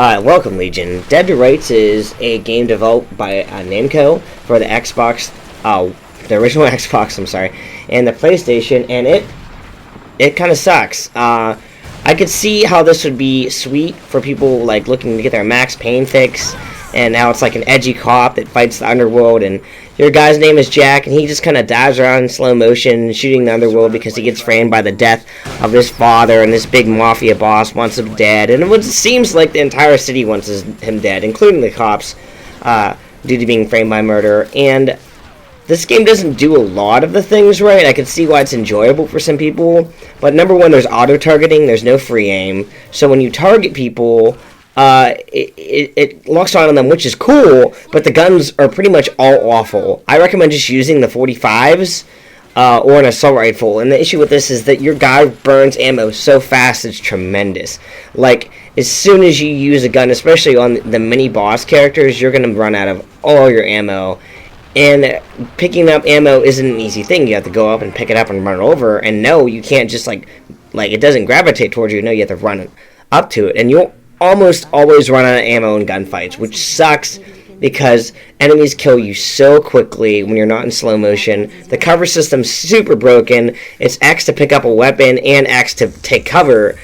Welcome, Legion. Dead to Rights is a game developed by Namco for the Xbox, the original Xbox, I'm sorry, and the PlayStation, and it kind of sucks. I could see how this would be sweet for people like looking to get their Max Payne fix, and now it's like an edgy cop that fights the underworld, and your guy's name is Jack, and he just kind of dives around in slow motion, shooting the underworld because he gets framed by the death of his father, and this big mafia boss wants him dead, and it seems like the entire city wants him dead, including the cops, due to being framed by murder. And this game doesn't do a lot of the things right. I can see why it's enjoyable for some people, but number one, there's auto-targeting, there's no free aim, so when you target people, it locks on them, which is cool, but the guns are pretty much all awful. I recommend just using the 45s or an assault rifle, and the issue with this is that your guy burns ammo so fast it's tremendous. Like, as soon as you use a gun, especially on the mini-boss characters, you're going to run out of all your ammo, and picking up ammo isn't an easy thing. You have to go up and pick it up and run it over, and no, you can't just, like it doesn't gravitate towards you. No, you have to run up to it, and you'll almost always run out of ammo in gunfights, which sucks because enemies kill you so quickly when you're not in slow motion. The cover system's super broken. It's X to pick up a weapon and X to take cover.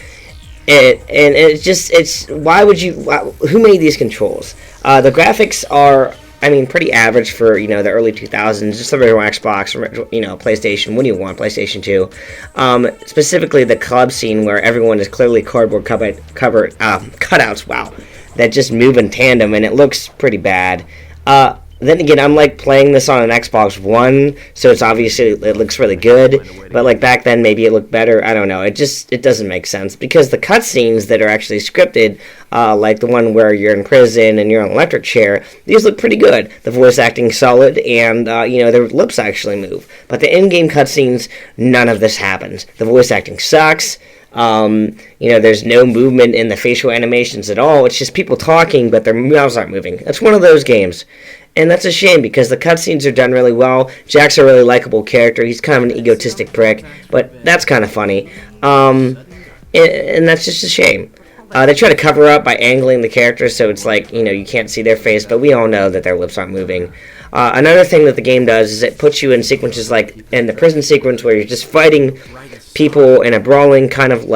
Why would you? Who made these controls? The graphics are, pretty average for, the early 2000s, just the original Xbox, PlayStation. What do you want? PlayStation 2. Specifically the club scene where everyone is clearly cardboard cutouts, wow, that just move in tandem, and it looks pretty bad. Then again, I'm playing this on an Xbox One, so it's obviously, it looks really good, but back then maybe it looked better. I don't know, it doesn't make sense, because the cutscenes that are actually scripted, like the one where you're in prison and you're on an electric chair, these look pretty good. The voice acting's solid, and their lips actually move. But the in-game cutscenes, none of this happens. The voice acting sucks. There's no movement in the facial animations at all. It's just people talking, but their mouths aren't moving. That's one of those games. And that's a shame, because the cutscenes are done really well. Jack's a really likable character. He's kind of an egotistic prick, but that's kind of funny. And that's just a shame. They try to cover up by angling the characters, so it's you can't see their face, but we all know that their lips aren't moving. Another thing that the game does is it puts you in sequences like in the prison sequence where you're just fighting people in a brawling kind of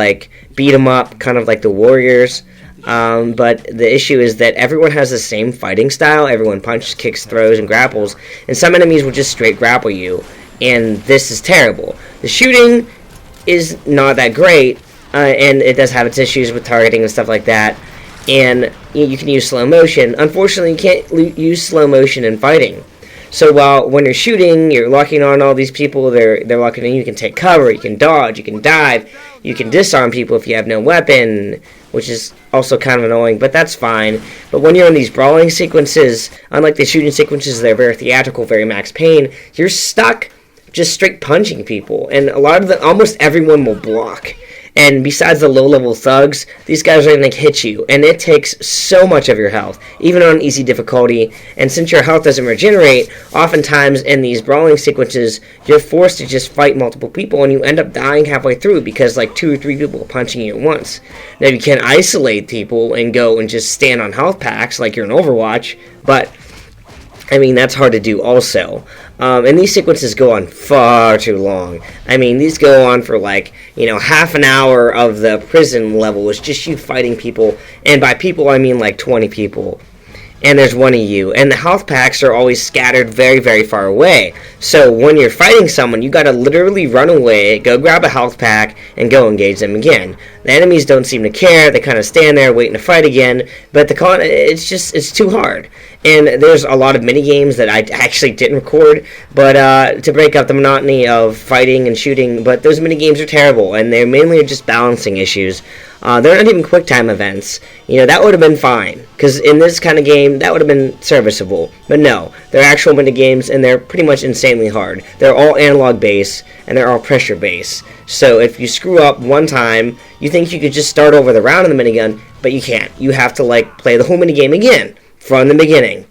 beat 'em up, kind of like the Warriors. But the issue is that everyone has the same fighting style. Everyone punches, kicks, throws, and grapples, and some enemies will just straight grapple you, and this is terrible. The shooting is not that great, and it does have its issues with targeting and stuff like that, and you can use slow motion. Unfortunately, you can't use slow motion in fighting. So when you're shooting, you're locking on all these people, they're locking in, you can take cover, you can dodge, you can dive, you can disarm people if you have no weapon, which is also kind of annoying, but that's fine. But when you're in these brawling sequences, unlike the shooting sequences, they're very theatrical, very Max Payne, you're stuck just straight punching people, and almost everyone will block. And besides the low-level thugs, these guys are going to hit you, and it takes so much of your health, even on easy difficulty. And since your health doesn't regenerate, oftentimes in these brawling sequences, you're forced to just fight multiple people, and you end up dying halfway through because 2 or 3 people are punching you at once. Now, you can isolate people and go and just stand on health packs like you're in Overwatch, but that's hard to do also. And these sequences go on far too long. These go on for half an hour of the prison level is just you fighting people. And by people, I mean 20 people. And there's one of you. And the health packs are always scattered very, very far away. So when you're fighting someone, you gotta literally run away, go grab a health pack, and go engage them again. The enemies don't seem to care. They kind of stand there waiting to fight again. But it's too hard. And there's a lot of mini games that I actually didn't record, but to break up the monotony of fighting and shooting. But those mini games are terrible, and they're mainly just balancing issues. They're not even quick time events. That would have been fine, because in this kind of game, that would have been serviceable. But no, they're actual mini games, and they're pretty much insanely hard. They're all analog based, and they're all pressure based. So if you screw up one time, you think you could just start over the round of the minigun, but you can't. You have to play the whole minigame again from the beginning.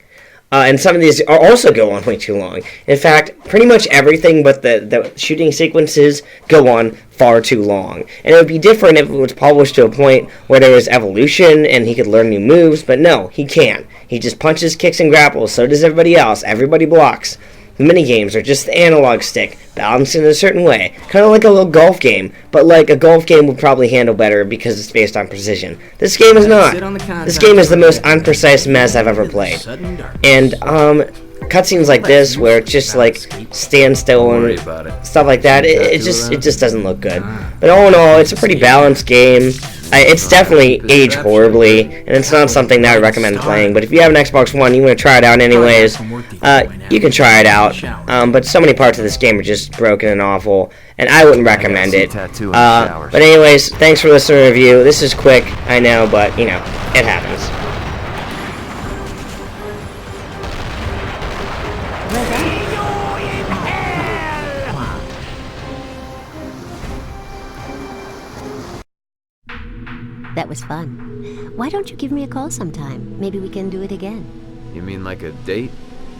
And some of these are also go on way too long. In fact, pretty much everything but the shooting sequences go on far too long. And it would be different if it was published to a point where there was evolution and he could learn new moves, but no, he can't. He just punches, kicks, and grapples. So does everybody else. Everybody blocks. The minigames are just the analog stick, balanced in a certain way. Kind of like a little golf game, but like a golf game would probably handle better because it's based on precision. This game is not. This game is the most unprecise mess I've ever played. And, cutscenes like this, where it just like stands still and stuff like that, it just doesn't look good. But all in all, it's a pretty balanced game. It's definitely aged horribly, and it's not something that I recommend playing. But if you have an Xbox One, you want to try it out anyways, you can try it out. But so many parts of this game are just broken and awful, and I wouldn't recommend it. But anyways, thanks for listening to the review. This is quick, I know, but you know, it happens. That was fun. Why don't you give me a call sometime? Maybe we can do it again. You mean like a date?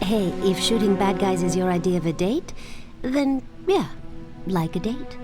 Hey, if shooting bad guys is your idea of a date, then yeah, like a date.